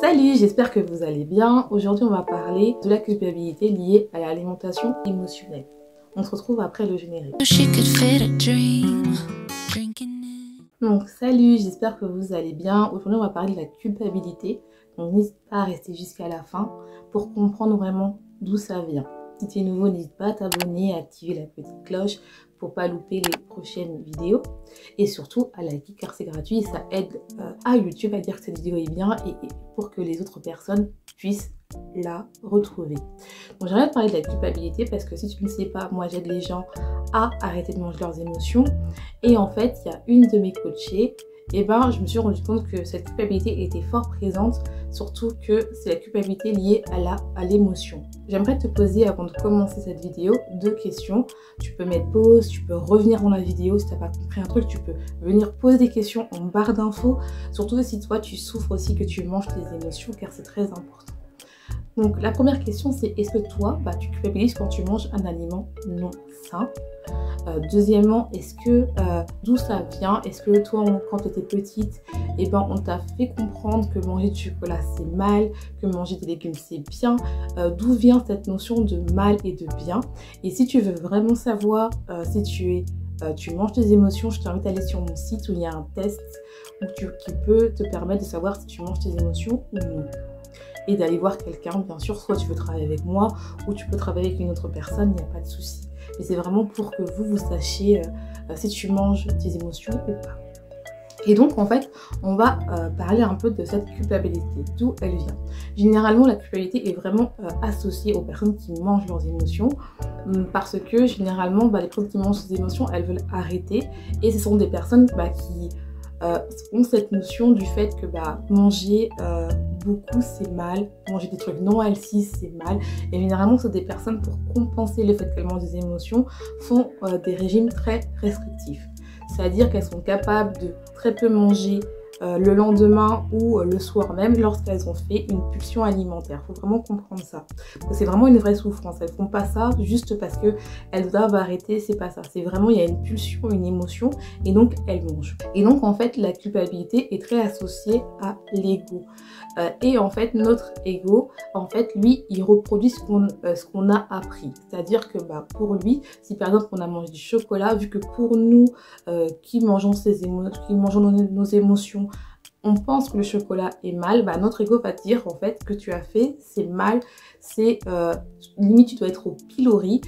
Salut, j'espère que vous allez bien. Aujourd'hui, on va parler de la culpabilité liée à l'alimentation émotionnelle. On se retrouve après le générique. Donc, salut, j'espère que vous allez bien. Aujourd'hui, on va parler de la culpabilité. Donc, n'hésite pas à rester jusqu'à la fin pour comprendre vraiment d'où ça vient. Si tu es nouveau, n'hésite pas à t'abonner, à activer la petite cloche pour pas louper les prochaines vidéos. Et surtout, à liker car c'est gratuit et ça aide à YouTube à dire que cette vidéo est bien et pour que les autres personnes puissent la retrouver. Donc, j'aimerais te parler de la culpabilité parce que si tu ne sais pas, moi j'aide les gens à arrêter de manger leurs émotions. Et en fait, il y a une de mes coachées, et je me suis rendu compte que cette culpabilité était fort présente, surtout que c'est la culpabilité liée à l'émotion. J'aimerais te poser, avant de commencer cette vidéo, 2 questions. Tu peux mettre pause, tu peux revenir dans la vidéo si tu n'as pas compris un truc, tu peux venir poser des questions en barre d'infos, surtout si toi tu souffres aussi que tu manges tes émotions, car c'est très important. Donc la première question c'est, est-ce que toi, tu culpabilises quand tu manges un aliment non sain? Deuxièmement, est-ce que d'où ça vient? Est-ce que toi, quand tu étais petite, on t'a fait comprendre que manger du chocolat c'est mal, que manger des légumes c'est bien? D'où vient cette notion de mal et de bien? Et si tu veux vraiment savoir si tu manges tes émotions, je t'invite à aller sur mon site où il y a un test qui peut te permettre de savoir si tu manges tes émotions ou non. Et d'aller voir quelqu'un, bien sûr, soit tu veux travailler avec moi ou tu peux travailler avec une autre personne, il n'y a pas de souci. Mais c'est vraiment pour que vous sachiez si tu manges tes émotions ou pas. Et donc en fait, on va parler un peu de cette culpabilité, d'où elle vient. Généralement, la culpabilité est vraiment associée aux personnes qui mangent leurs émotions parce que généralement, les personnes qui mangent ces émotions, elles veulent arrêter et ce sont des personnes qui ont cette notion du fait que manger beaucoup c'est mal, manger des trucs non healthy c'est mal, et généralement c'est des personnes pour compenser le fait qu'elles mangent des émotions font des régimes très restrictifs, c'est-à-dire qu'elles sont capables de très peu manger le lendemain ou le soir même lorsqu'elles ont fait une pulsion alimentaire. Il faut vraiment comprendre ça. C'est vraiment une vraie souffrance. Elles ne font pas ça juste parce qu'elles doivent arrêter, c'est pas ça. C'est vraiment, il y a une pulsion, une émotion et donc elles mangent. Et donc en fait, la culpabilité est très associée à l'ego. Et en fait, notre ego, lui, il reproduit ce qu'on a appris. C'est-à-dire que pour lui, si par exemple on a mangé du chocolat, vu que pour nous qui mangeons nos émotions, on pense que le chocolat est mal, notre ego va dire en fait que tu as fait, c'est mal, c'est limite tu dois être au pilori,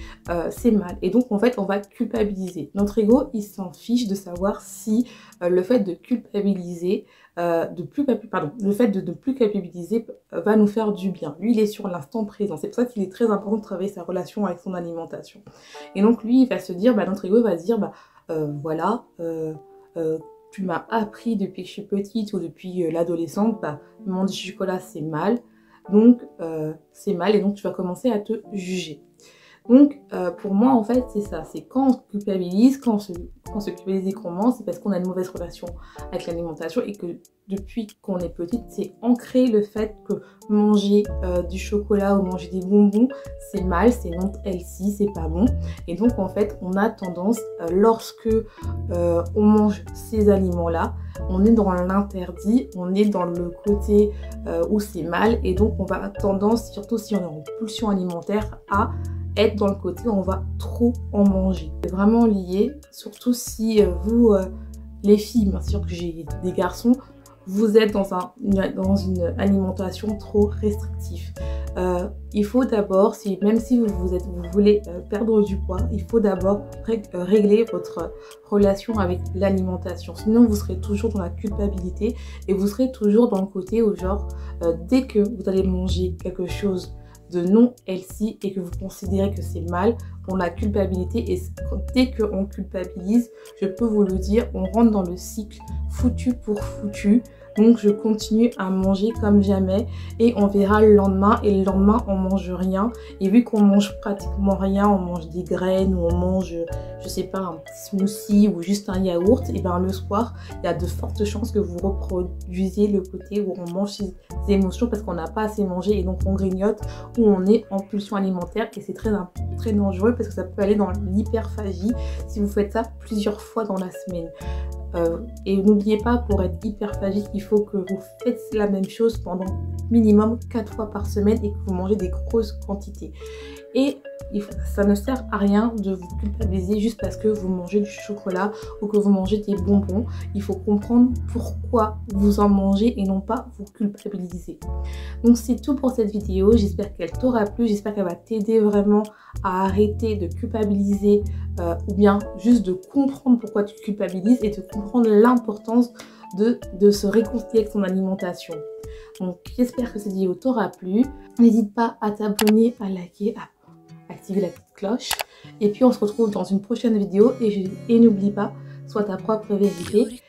c'est mal. Et donc en fait on va culpabiliser. Notre ego il s'en fiche de savoir si le fait de culpabiliser, le fait de ne plus culpabiliser va nous faire du bien. Lui il est sur l'instant présent. C'est pour ça qu'il est très important de travailler sa relation avec son alimentation. Et donc lui il va se dire, notre ego va se dire tu m'as appris depuis que je suis petite ou depuis l'adolescence, manger du chocolat c'est mal, donc c'est mal et donc tu vas commencer à te juger. Donc pour moi en fait c'est ça, c'est quand on se culpabilise, quand on se culpabilise et qu'on mange, c'est parce qu'on a une mauvaise relation avec l'alimentation et que depuis qu'on est petite, c'est ancré le fait que manger du chocolat ou manger des bonbons, c'est mal, c'est non healthy, c'est pas bon. Et donc en fait, on a tendance, lorsque on mange ces aliments-là, on est dans l'interdit, on est dans le côté où c'est mal. Et donc on va avoir tendance, surtout si on est en pulsion alimentaire, à être dans le côté où on va trop en manger. C'est vraiment lié, surtout si vous, les filles, bien sûr que j'ai des garçons, vous êtes dans une alimentation trop restrictive. Il faut d'abord, même si vous voulez perdre du poids, il faut d'abord régler votre relation avec l'alimentation. Sinon, vous serez toujours dans la culpabilité et vous serez toujours dans le côté où dès que vous allez manger quelque chose de non healthy et que vous considérez que c'est mal, on a culpabilité et dès qu'on culpabilise, je peux vous le dire, on rentre dans le cycle foutu pour foutu. Donc je continue à manger comme jamais et on verra le lendemain et le lendemain on mange rien et vu qu'on mange pratiquement rien, on mange des graines ou on mange je sais pas un petit smoothie ou juste un yaourt, et le soir il y a de fortes chances que vous reproduisez le côté où on mange ses émotions parce qu'on n'a pas assez mangé et donc on grignote ou on est en pulsion alimentaire et c'est très dangereux parce que ça peut aller dans l'hyperphagie si vous faites ça plusieurs fois dans la semaine. Et n'oubliez pas, pour être hyperphagique, il faut que vous faites la même chose pendant minimum 4 fois par semaine et que vous mangez des grosses quantités. Et ça ne sert à rien de vous culpabiliser juste parce que vous mangez du chocolat ou que vous mangez des bonbons. Il faut comprendre pourquoi vous en mangez et non pas vous culpabiliser. Donc c'est tout pour cette vidéo. J'espère qu'elle t'aura plu. J'espère qu'elle va t'aider vraiment à arrêter de culpabiliser ou bien juste de comprendre pourquoi tu culpabilises et de comprendre l'importance de se réconcilier avec son alimentation. Donc j'espère que cette vidéo t'aura plu. N'hésite pas à t'abonner, à liker, à activer la petite cloche. Et puis on se retrouve dans une prochaine vidéo. Et n'oublie pas, sois ta propre vérité.